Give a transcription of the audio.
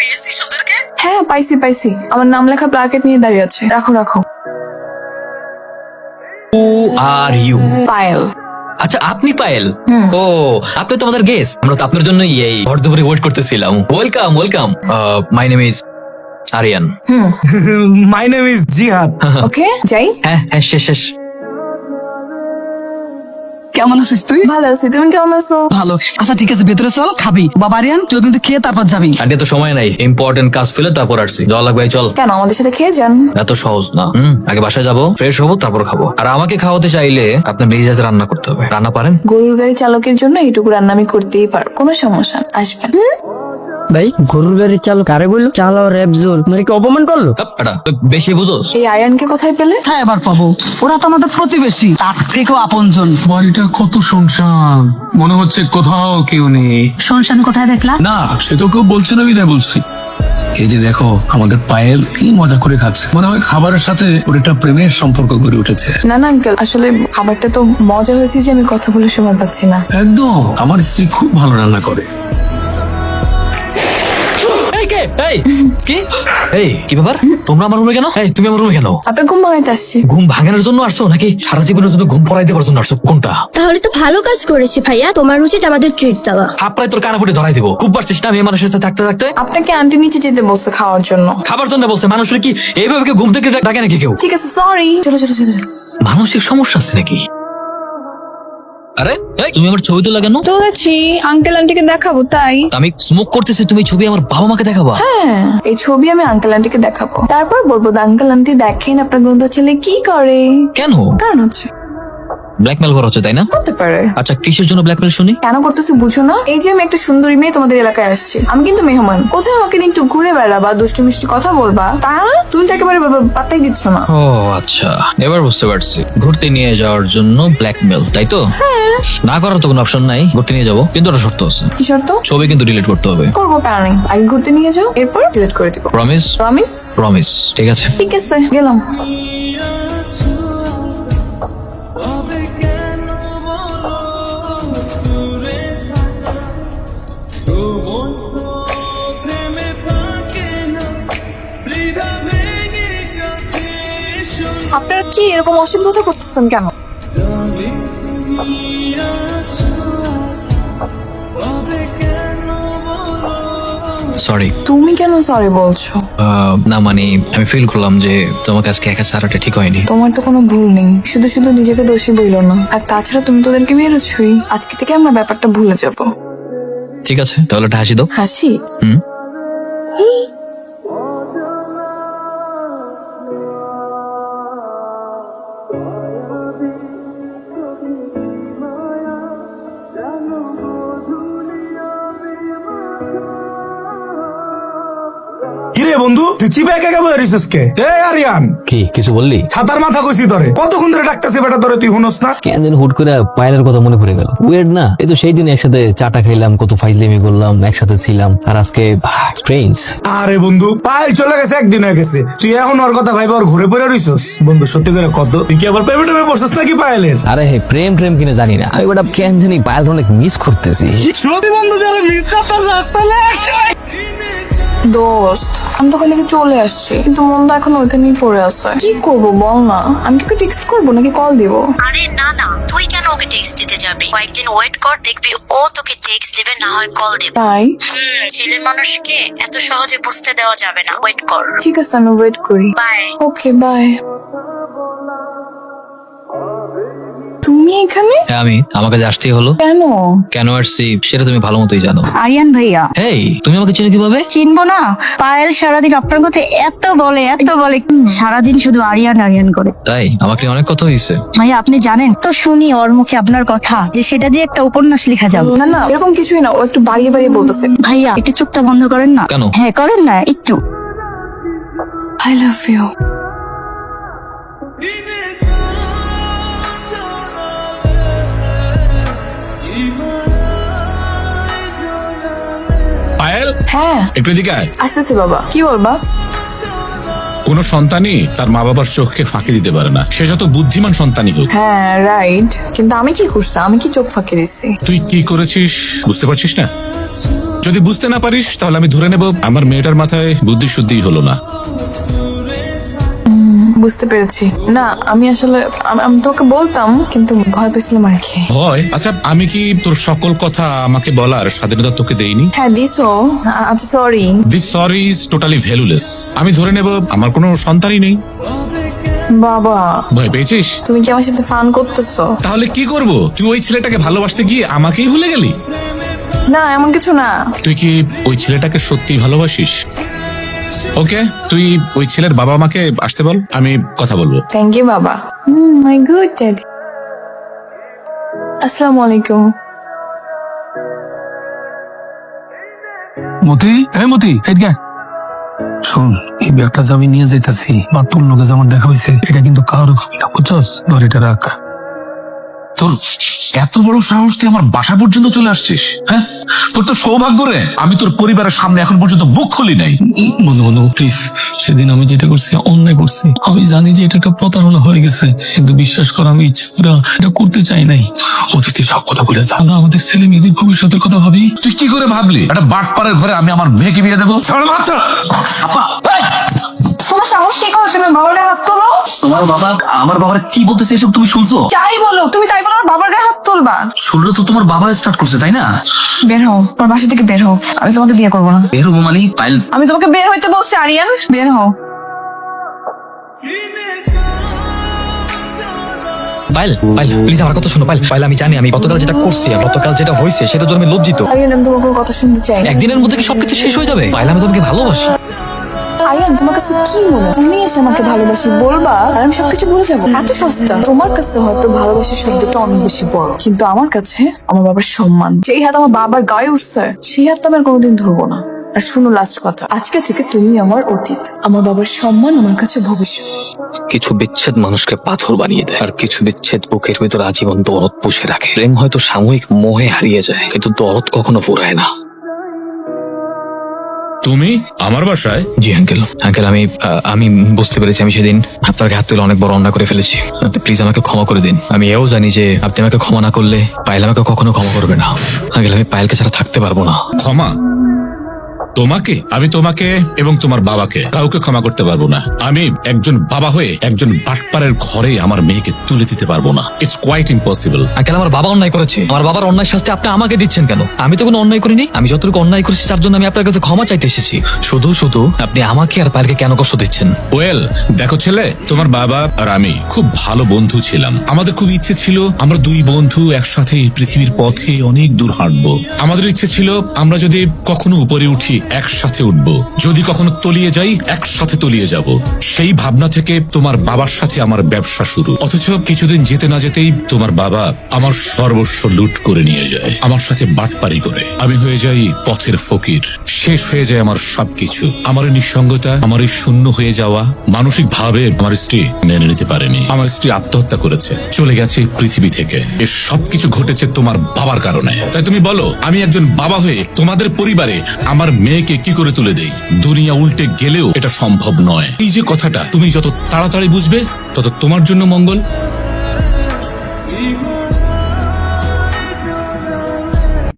পেয়েছিস ওদেরকে? হ্যাঁ পাইছি, আমার নাম লেখা প্লাকেট নিয়ে দাঁড়িয়ে আছে। রাখো। হু আর ইউ? পায়েল। আচ্ছা, আপনি পায়েল? ও, আপনি তো আমাদের গেস্ট। আমরা তো আপনার জন্যই এই ভর দুপুরে ওয়েট করতেছিলাম। Welcome. My name is Ariyan. My name is Jihad. Okay যাই। হ্যাঁ, শেষ। কেমন আছিস তুই? ভালো আছি, তুমি কেমন আছো? ভালো। আচ্ছা ঠিক আছে, ভেতরে চল, খাবি। বাবা আরিয়ান, তুই কিন্তু খেয়ে তারপর যাবি। আন্টি তো সময় নাই, ইম্পর্টেন্ট কাজ ফেলে তারপর আসছি। যাওয়া লাগবে, চল। কেন, আমাদের সাথে খেয়ে যান। এত সহজ না। আগে বাসায় যাবো, ফ্রেশ হবো, তারপর খাবো। আর আমাকে খাওয়াতে চাইলে আপনার নিজে হাতে রান্না করতে হবে। রান্না পারেন? গরুর গাড়ি চালকের জন্য এইটুকু রান্না আমি করতেই পারো, কোনো সমস্যা না, আসবেন। ভাই গরুর গাড়ির চালক আরে বললো চালাও র্যাপজোল মানে কি অপমান করলো? বেশি বুঝোস? এই আরিয়ানকে কোথায় পেলে? হ্যাঁ এবার পাবো, ওরা তো আমাদের প্রতিবেশী, তার থেকেও আপনজন। বাড়িটা কত শুনশান, মনে হচ্ছে কোথাও কেউ নেই। শুনশান কোথায় দেখলা? না, সে তো কেউ বলছে না, বিদায় বলছি। এই যে দেখো, আমাদের পায়েল কি মজা করে খাচ্ছে। মনে হয় খাবারের সাথে ওর একটা প্রেমের সম্পর্ক গড়ে উঠেছে। না আঙ্কেল, আসলে খাবারটা তো মজা হয়েছে যে আমি কথা বলে সময় পাচ্ছি না। একদম, আমার স্ত্রী খুব ভালো রান্না করে। কি ব্যাপার? তোমরা আমার রুমে কেন? তুমি আমার রুমে কেন? আপনার ঘুম ভাঙাইতে আসছি। ঘুম ভাঙানোর জন্য আসছো নাকি সারা জীবনের জন্য ঘুম পড়াই দেওয়ার জন্য আসছো? কোনটা? তাহলে তো ভালো কাজ করেছি ভাইয়া, তোমার উচিত আমাদের ট্রিট দেওয়া। থাপড়ায় তোর কানা পড়ে ধরাই দেবো। খুব পারছিস না মেয়ে মানুষের সাথে থাকতে। আপনাকে আন্টি নিচে যেতে বলছে খাওয়ার জন্য। খাবার জন্য বলছে? মানুষের কি এইভাবে ঘুম থেকে ডাকে নাকি কেউ? ঠিক আছে, সরি। চলো। মানসিক সমস্যা আছে নাকি? আরে তুমি আমার ছবি তোলা কেন? তুলেছি আঙ্কেল আন্টিকে দেখাবো তাই। তা আমি স্মোক করতেছি, তুমি ছবি আমার বাবা মাকে দেখাবা? হ্যাঁ, এই ছবি আমি আঙ্কেল আন্টিকে দেখাবো, তারপর বলবো আঙ্কেল আন্টি দেখেন আপনার গ্রন্থ ছেলে কি করে। কেন? কারণ হচ্ছে ব্ল্যাকমেল করা হচ্ছে, তাই না? হতে পারে। আচ্ছা, কিসের জন্য ব্ল্যাকমেল শুনি? কেন করতেছি বুঝো না? এই যে আমি একটা সুন্দরী মেয়ে তোমাদের এলাকায় আসছি, আমি কিন্তু মেহমান। কোথায় আমাকে নিয়ে একটু ঘুরে বেড়াবা, দুষ্টু মিষ্টি কথা বলবা, তা না তুমি তো একেবারে পাত্তাই দিচ্ছ না। ও আচ্ছা, এবার বুঝতে পারছি। ঘুরতে নিয়ে যাওয়ার জন্য ব্ল্যাকমেল, তাই তো? না করার তো কোনো অপশন নাই। ঘুরতে নিয়ে যাবো, কিন্তু একটা শর্ত আছে। কি শর্ত? ছবি কিন্তু ডিলিট করতে হবে। করবো, প্যারা নেই। আগে ঘুরতে নিয়ে যাও, এরপর ডিলিট করে দিব। প্রমিস? প্রমিস। প্রমিস, ঠিক আছে। ঠিক আছে, গেলাম। আপনারা কি এরকম অসভ্যতা করতেছেন কেন? সরি। তুমি কেন সরি বলছো? না মানে আমি ফিল করলাম যে তোমাকে আজকে একা ছাড়াটা ঠিক হয়নি। তোমার তো কোনো ভুল নেই, শুধু নিজেকে দোষী বইলো না। আর তাছাড়া তুমি তো ওদেরকে মেরেছই। আজকে থেকে আমরা ব্যাপারটা ভুলে যাব। ঠিক আছে, তাহলে একটা হাসি দাও। হাসি? হুম। কিরে বন্ধু, তুই চিপে একা বয়ে রিসোস কে? আরিয়ান, কি কিছু বললি? ছাতার মাথা কইছি ধরে, কতক্ষণ ধরে ডাকতেছে বেটা ধরে, তুই শুনোস না? কেন যেন হুট করে পায়েলের কথা মনে পড়ে গেল। ওয়েট না? এই তো সেই দিন একসাথে চাটা খাইলাম, কত ফাইজলামি করলাম, একসাথে ছিলাম, আর আজকে স্ট্রেঞ্জ। আরে বন্ধু, পায়েল চলে গেছে, একদিন হয়ে গেছে, তুই এখন ওর কথা ভাইবা ওর ঘুরে পড়ে রইছস? বন্ধু সত্যি করে কত, তুই কি আবার প্রেমে টেমে পড়ছস নাকি পায়েলের? আরে হে, প্রেম কিনে জানি না, আমি ওটা কেন জানি পায়েল অনেক মিস করতেছি। সত্যি বন্ধু, যারা মিস করতেছস তাহলে দোস্ত, আমি তো ওখান থেকে চলে আসছি, কিন্তু মন তো এখন ওইখানেই পড়ে আছে। কি করবো বল না? আমি কি টেক্সট করবো নাকি কল দিব? আরে না, তুই কেন ওকে টেক্সট দিতে যাবি? কয়েকদিন ওয়েট কর, দেখবি ও তোকে টেক্সট দিবে, না হয় কল দিবে। তাই? ছেলে মানুষকে এত সহজে বুঝতে দেওয়া যাবে না, ওয়েট কর। ঠিক আছে, আমি ওয়েট করি। বাই। Okay bye. তুমি এখানে? হ্যাঁ, আমার কাছে আসতেই হলো। কেন আসছি সেটা তুমি ভালো মতোই জানো। আরিয়ান ভাইয়া। হেই, তুমি আমাকে চিনো কিভাবে? চিনবো না? পায়েল সারাদিন আপনার কথা এত বলে সারাদিন শুধু আরিয়ান করে। তাই? আমাকে নিয়ে অনেক কথা হয়েছে। ভাইয়া আপনি জানেন তো, শুনি ওর মুখে আপনার কথা, যে সেটা দিয়ে একটা উপন্যাস লেখা যাবে। না এরকম কিছুই না, ও একটু বাড়িয়ে বলতেছে। ভাইয়া একটু চুপটা বন্ধ করেন না। কেন? হ্যাঁ করেন না একটু। I love you. পায়েল, হ্যাঁ একটু এদিকে আয়। আসতেছি বাবা, কি বলবা? কোন সন্তানই তার মা বাবার চোখকে ফাঁকি দিতে পারে না, সে যত বুদ্ধিমান সন্তানই হোক। হ্যাঁ রাইট, কিন্তু আমি কি করছি? আমি কি চোখ ফাঁকি দিচ্ছি? তুই কি করেছিস বুঝতে পারছিস না? যদি বুঝতে না পারিস তাহলে আমি ধরে নেব আমার মেয়েটার মাথায় বুদ্ধি শুদ্ধিই হলো না। বুঝতে পেরেছি। না আমি আসলে আমি তোকে বলতাম কিন্তু ভয় পেয়েছিলাম আর কি। ভয়? আচ্ছা আমি কি তোর সকল কথা আমাকে বলার স্বাধীনতা তোকে দেইনি? হ্যাঁ দিছো। I sorry. This sorry is totally valueless. আমি ধরে নেব আমার কোনো সন্তানই নেই। বাবা ভয় পেয়েছিস? তুমি কি আমার সাথে ফান করতেছো? তাহলে কি করব? তুই ওই ছেলেটাকে ভালোবাসতে গিয়ে আমাকেই ভুলে গেলি? না এমন কিছু না। তুই কি ওই ছেলেটাকে সত্যি ভালোবাসিস? ওকে, তুই ওই ছেলের বাবা মাকে আসতে বল, আমি কথা বলবো। থ্যাংক ইউ বাবা। মাই গুড ড্যাডি। আসসালামু আলাইকুম। মতি, হ্যাঁ মতি, এদিকে আয়। শোন, এই ব্যাগটা যে আমি নিয়ে যাইতাছি বা তোর লোকে যেমন দেখা হয়েছে, এটা কিন্তু কারো খাবি না, বুঝছস? ধর এটা রাখ। তোর এত বড় সাহস, তুই আমার বাসা পর্যন্ত চলে আসছিস? হ্যাঁ, তোর তো সৌভাগ্য রে, আমি তোর পরিবারের সামনে এখন পর্যন্ত মুখ খুলি নাই। বন্ধু বন্ধু প্লিজ, সেদিন আমি যেটা করছি অন্যায় করছি। আমি জানি যে এটা একটা প্রতারণা হয়ে গেছে, কিন্তু বিশ্বাস কর আমি ইচ্ছা করে এটা করতে চাই নাই। অতীতে সব কথা বলে জানা, আমাদের ছেলে মেয়েদের ভবিষ্যতের কথা ভাবি। তুই কি করে ভাবলি একটা বাটপাড়ের ঘরে আমি আমার মেয়েকে বিয়ে দেবো? তোমার সাহস কি করে তুমি বাবার গায়ে হাত তোলো? তোমার বাবা আমার বাবার কি বলতেছে এসব তুমি শুনছো? যাই বলো তুমি তাই বলো, বাবার গায়ে হাত তুলবা? শুনলে তো তোমার বাবা স্টার্ট করছে, তাই না? বের হও, তোমার বাসা থেকে বের হও, আমি তোমাকে বিয়ে করবো না। বের হবো মানে? পাইল, আমি তোমাকে বের হইতে বলছি আরিয়ান, বের হও। পায়েল, পায়েল প্লিজ আমার কথা শোনো। পায়েল, পায়েল আমি জানি আমি গতকাল যেটা করছি, গতকাল যেটা হয়েছে সেটার জন্য আমি লজ্জিত। আরিয়ান আমি তোমার কোনো কথা শুনতে চাই না। একদিনের মধ্যে কি সবকিছু শেষ হয়ে যাবে? পায়েল আমি তোমাকে ভালোবাসি। আরিয়ান তোমার কাছে কি মনে হয়? তুমি এসে আমাকে ভালোবাসি বলবা আর আমি সবকিছু ভুলে যাবো? এত সস্তা? তোমার কাছে হয়তো ভালোবাসি শব্দটা অনেক বেশি বড়, কিন্তু আমার কাছে আমার বাবার সম্মান, যেই হাত আমার বাবার গায়ে উঠছে সেই হাত তো আমি আর কোনোদিন ধরবো না। আর শুনো লাস্ট কথা, আজকে থেকে তুমি আমার অতীত, আমার বাবার সম্মান আমার কাছে ভবিষ্যৎ। কিছু বিচ্ছেদ মানুষকে পাথর বানিয়ে দেয়, আর কিছু বিচ্ছেদ বুকের ভিতর আজীবন দরদ পুষে রাখে। প্রেম হয়তো সাময়িক মোহে হারিয়ে যায়, কিন্তু দরদ কখনো ফুরায় না। তুমি আমার বাসায়? জি আঙ্কেল, আঙ্কেল আমি বুঝতে পেরেছি আমি সেদিন আপনার হাত তুলে অনেক বড় অন্যায় করে ফেলেছি। প্লিজ আমাকে ক্ষমা করে দিন। আমি এও জানি যে আপনি আমাকে ক্ষমা না করলে পায়েল আমাকে কখনো ক্ষমা করবে না। আঙ্কেল আমি পায়েলকে ছাড়া থাকতে পারবো না। ক্ষমা? তোমাকে? আমি তোমাকে এবং তোমার বাবাকে কাউকে ক্ষমা করতে পারবো না। আমি একজন বাবা হয়ে একজন বাটপাড়ের ঘরে আমার মেয়েকে তুলে দিতে পারবো না। It's quite impossible. আঙ্কেল আমার বাবা অন্যায় করেছে, আমার বাবার অন্যায় শাস্তি আপনি আমাকে দিচ্ছেন কেন? আমি তো কোনো অন্যায় করিনি। আমি যতটুকু অন্যায় করেছি তার জন্য আমি আপনার কাছে ক্ষমা চাইতে এসেছি। শুধু শুধু আপনি আমাকে আর পায়েলকে কেন কষ্ট দিচ্ছেন? ওয়েল দেখো ছেলে, তোমার বাবা আর আমি খুব ভালো বন্ধু ছিলাম। আমাদের খুব ইচ্ছে ছিল আমরা দুই বন্ধু একসাথে এই পৃথিবীর পথে অনেক দূর হাঁটবো। আমাদের ইচ্ছে ছিল আমরা যদি কখনো উপরে উঠি একসাথে উঠবো, যদি কখনো তলিয়ে যাই একসাথে তলিয়ে যাব। সেই ভাবনা থেকে তোমার বাবার সাথে আমার ব্যবসা শুরু। অথচ কিছুদিন যেতে না যেতেই তোমার বাবা আমার সর্বস্ব লুট করে নিয়ে যায়, আমার সাথে বাটপারি করে। আমি হয়ে যাই পথের ফকির, শেষ হয়ে যায় আমার সবকিছু। আমার এই নিঃসঙ্গতা, আমার এই শূন্য হয়ে যাওয়া মানসিক ভাবে আমার স্ত্রী মেনে নিতে পারেনি। আমার স্ত্রী আত্মহত্যা করেছে, চলে গেছে এই পৃথিবী থেকে। এর সবকিছু ঘটেছে তোমার বাবার কারণে। তাই তুমি বলো আমি একজন বাবা হয়ে তোমাদের পরিবারে আমার মেয়েকে কি করে তুলে দেই? দুনিয়া উল্টে গেলেও এটা সম্ভব নয়। এই যে কথাটা তুমি যত তাড়াতাড়ি বুঝবে তত তোমার জন্য মঙ্গল।